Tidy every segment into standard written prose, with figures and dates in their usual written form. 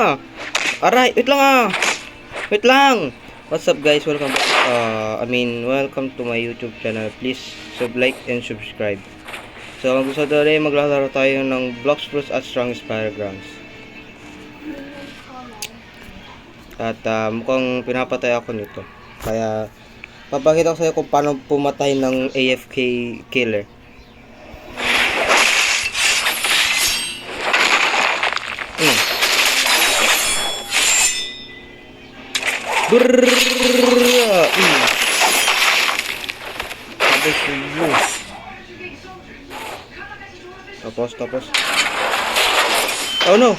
Aray, wait lang ah. Wait lang. What's up guys? Welcome welcome to my YouTube channel. Please like and subscribe. So, ang gusto today, maglalaro tayo ng Blox Fruits at Strongest Battlegrounds. At mukhang pinapatay ako nito. Kaya, papakita ko sa iyo kung paano pumatay ng AFK killer. Tapos. Oh no!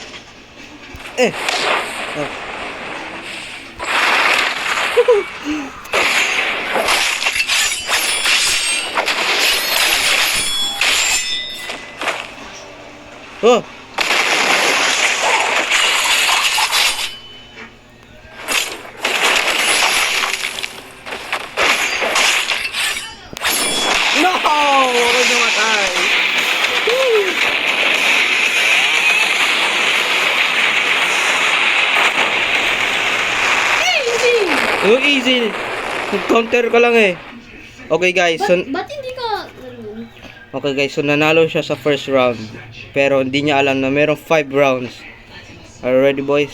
Oh! No! Huwag namatay! Easy! Counter ka lang eh. Okay guys, so... Ba't hindi ka... Okay guys, so nanalo siya sa first round. Pero hindi niya alam na merong 5 rounds. Are you ready boys?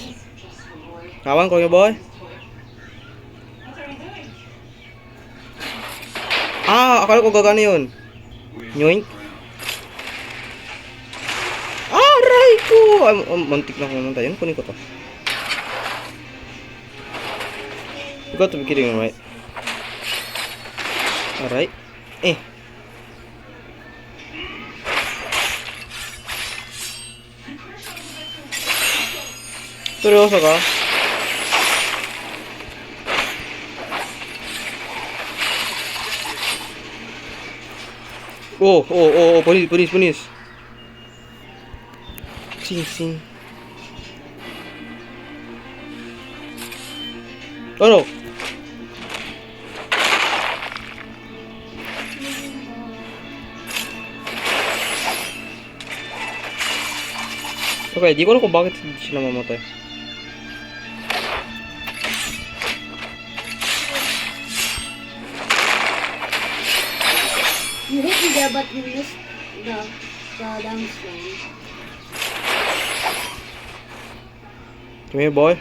Kawan ko yung boy? Akala ko gagana yun. Nyoink. Aray ko! Mantik na kumunta yun. Kunin ko to. You got to be kidding me, right? Alright. Seryoso ka? Oh, punis. Sing. Oh no! Okay, di ko alam kung bakit hindi sila mamatay. You hit me there, but you missed the downstairs. Come here, boy.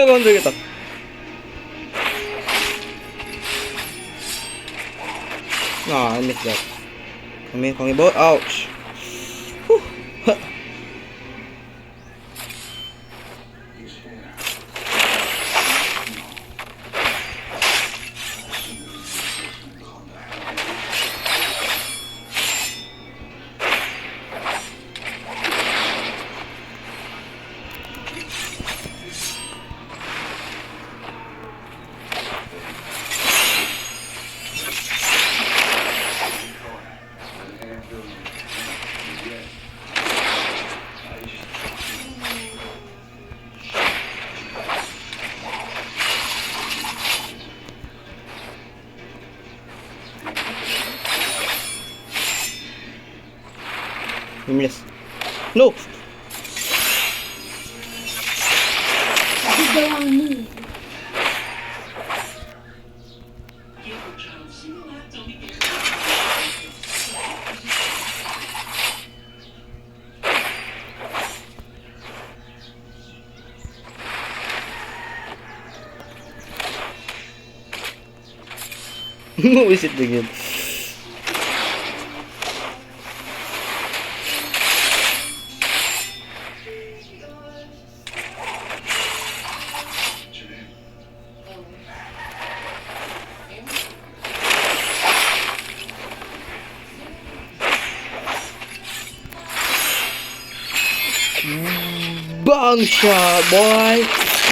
Counter kita. I missed that. Come here, boy. Ouch. Miss. No! Did the wrong move. Who is it again? Bang shot, boy!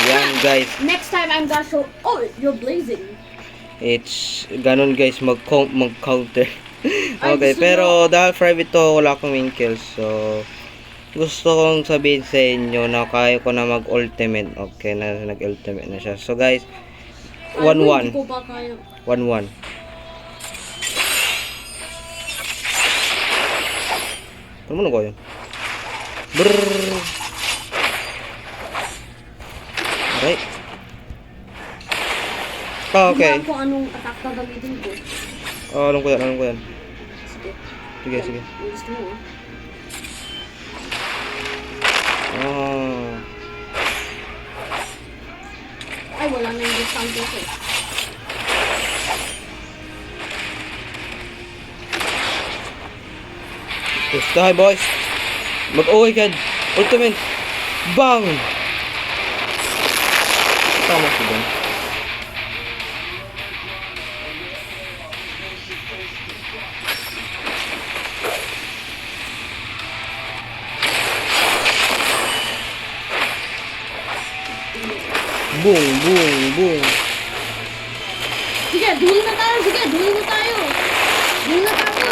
Yan, guys. Next time I'm gonna show... Oh, you're blazing. It's ganun guys mag-counter. Okay, gusto pero dahil private to, wala akong main kills. So, gusto kong sabihin sa inyo na kaya ko na mag-ultimate. Okay, na nag-ultimate na siya. So, guys, Hindi 1-1. ko pa kaya. 1-1. Ano mo ko yun? Brrrr. Okay. Okay. Hindi ko anong attack na gamitin ko. Alam ko yan, alam ko yan. Sige. Sige, sige. Ang gusto mo ah. Oh. Ay, wala na yung discount ko. Gusto, hi boys. Mag-uwi ka. Ultimate. Bang! Tama ko ba? Boom, boom, boom. Sige, duel na tayo. Sige, duel na tayo. Duel na tayo.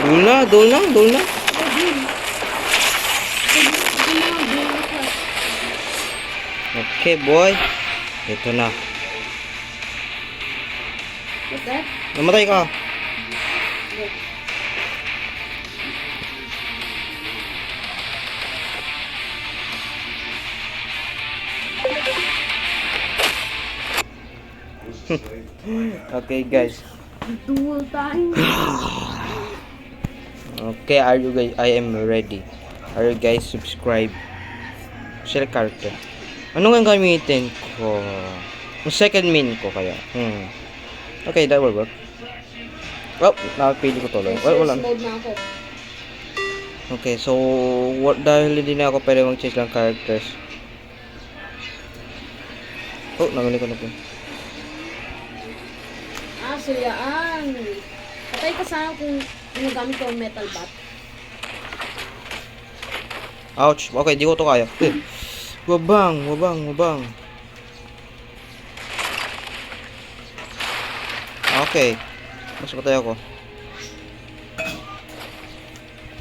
Dul na, dul na, dul na. Oh, duel. Sige na, duel na tayo. Okay, boy. Ito na. What's that? Namatay ka. Okay. Okay, guys. Duel tayo. Okay, are you guys? I am ready. Are you guys subscribe? Select character. Ano nga gamitin ko? Yung second main ko kaya. Okay, that will work. Oh, napili ko tuloy. Well, wala. Mode na ako. Okay, so dahil hindi na ako pwede mag-change lang characters. Oh, nabili ko na po. Ah, so yan. Patay ka sana kung ginagamit ko ang metal bat. Ouch. Okay, di ko to kaya. Wabang, wabang, wabang. Okay. Mas patay ako.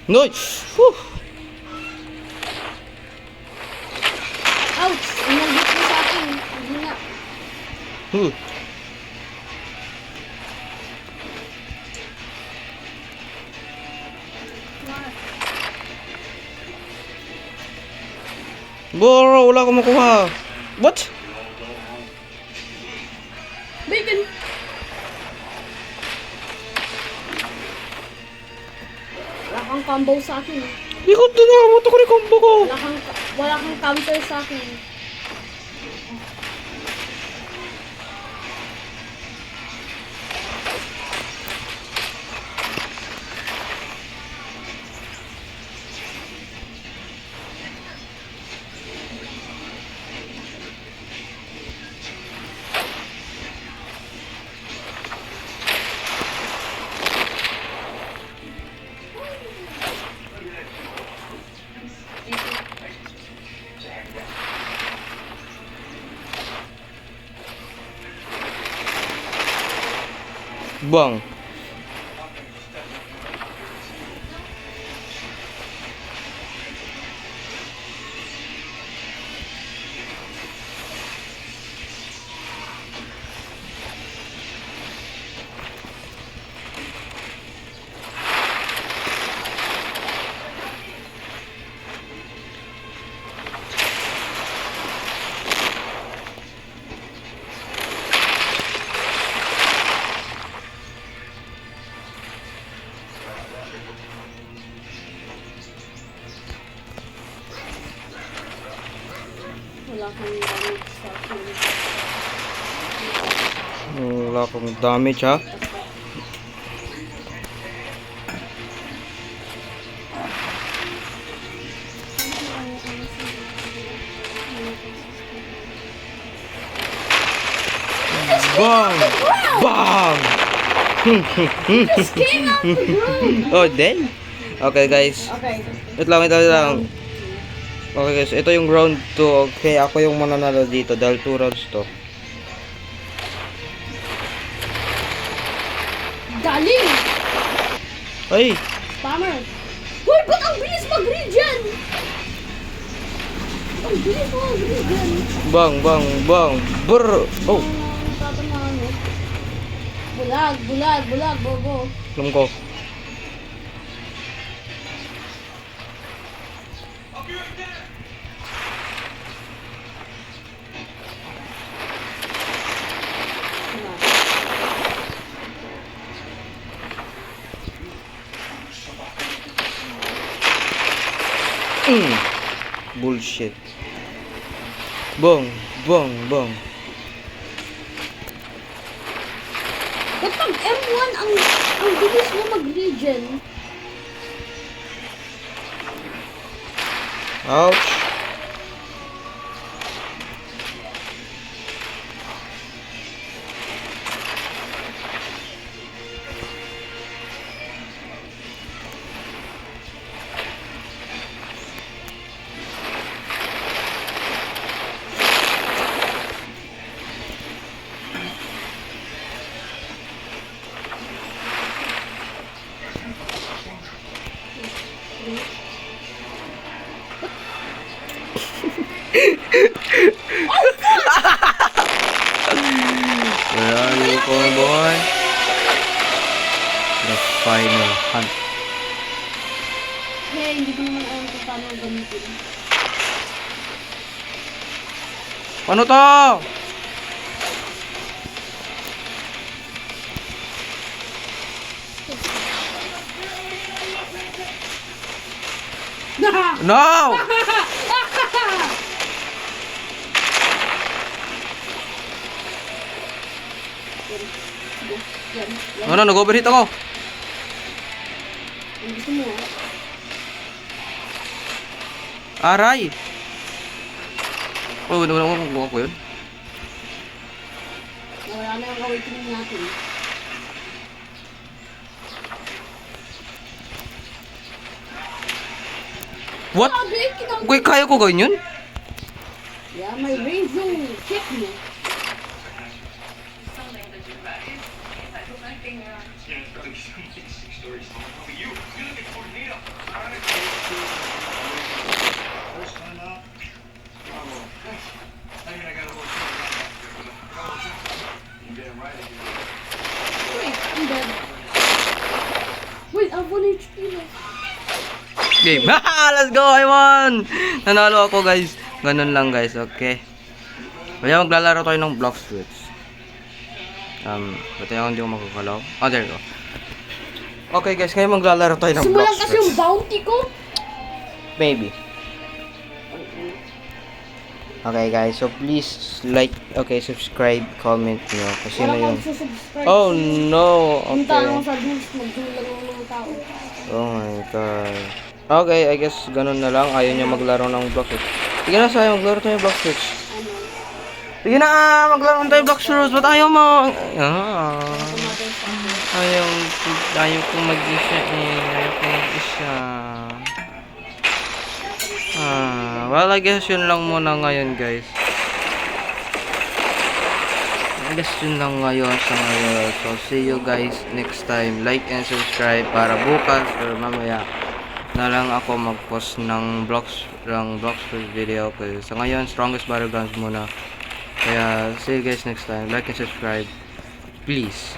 Noy! Whew! Ouch! Inagit mo sa akin. Hindi nga. Huh. Bro, wala akong makuha. What? Bacon! Wala kang combo sa akin. Hindi ko ito nakabuto ko rin combo ko. Wala kang counter sa akin. Bang. Wala kang damage sa akin. Wala akong damage ha. Bang! Bang! Just came out the room! Oh, then? Okay, guys. Okay. Wait lang, wait lang, wait lang. Okay, guys. Ito yung round 2. Okay, ako yung mananalo dito dahil 2 rounds to. Galing! Ay! Spammer. Hoy, ba't ang bilis mag-regen? Ang bilis mo mag-regen. Bang, bang, bang. Brr! Oh, Tatamaan mo. Bulag, bulag, bulag, bobo. alam ko. Bullshit. Bang, bang, bang. Ba't pag M1 ang bilis mo mag-regen? Ouch. Where are you, cowboy boy? The final hunt. Hey, hindi ko naman alam kung paano gamitin. Ano to? No! Yan, yan. Ano, nag-overheat ako. Ang gusto mo, Aray! Oh, nakuha ko yun. wala na yung awakening natin. What? Sabi, Kuy, kaya ko gawin yun? yeah, may range yung kick mo. Wait, I'm dead. Wait, I have 1 HP left. Game. Let's go, I won! Nanalo ako, guys. Ganun lang, guys. Okay. Kaya maglalaro tayo ng block switch. Ba't yung hindi ko makakalaw? Oh, there you go. Okay, guys. Kaya maglalaro tayo ng block Simulan kasi yung switch. bounty ko. Maybe. Okay, guys. So, please like, okay, subscribe, comment nyo. Kasi na Wala yung... kang susubscribe. Oh, no. Punta Okay. lang sa rules, magdulang ng mga tao. Oh my god. Okay, I guess ganun na lang. Ayaw niya maglaro ng block switch. Sige na, Sayo. Maglaro tayo ng block switch. Ano? Sige na, maglaro tayo block switch. Ba't ayaw mo? Tumatay sa akin. Ayaw ko mag-isa eh. Ayaw ko mag-isa. Well, I guess yun lang muna ngayon, guys. I guess yun lang ngayon sa ngayon. So, see you guys next time. Like and subscribe para bukas or mamaya na lang ako mag-post ng blocks video. Kasi sa ngayon, strongest battlegrounds muna. Kaya, see you guys next time. Like and subscribe. Please.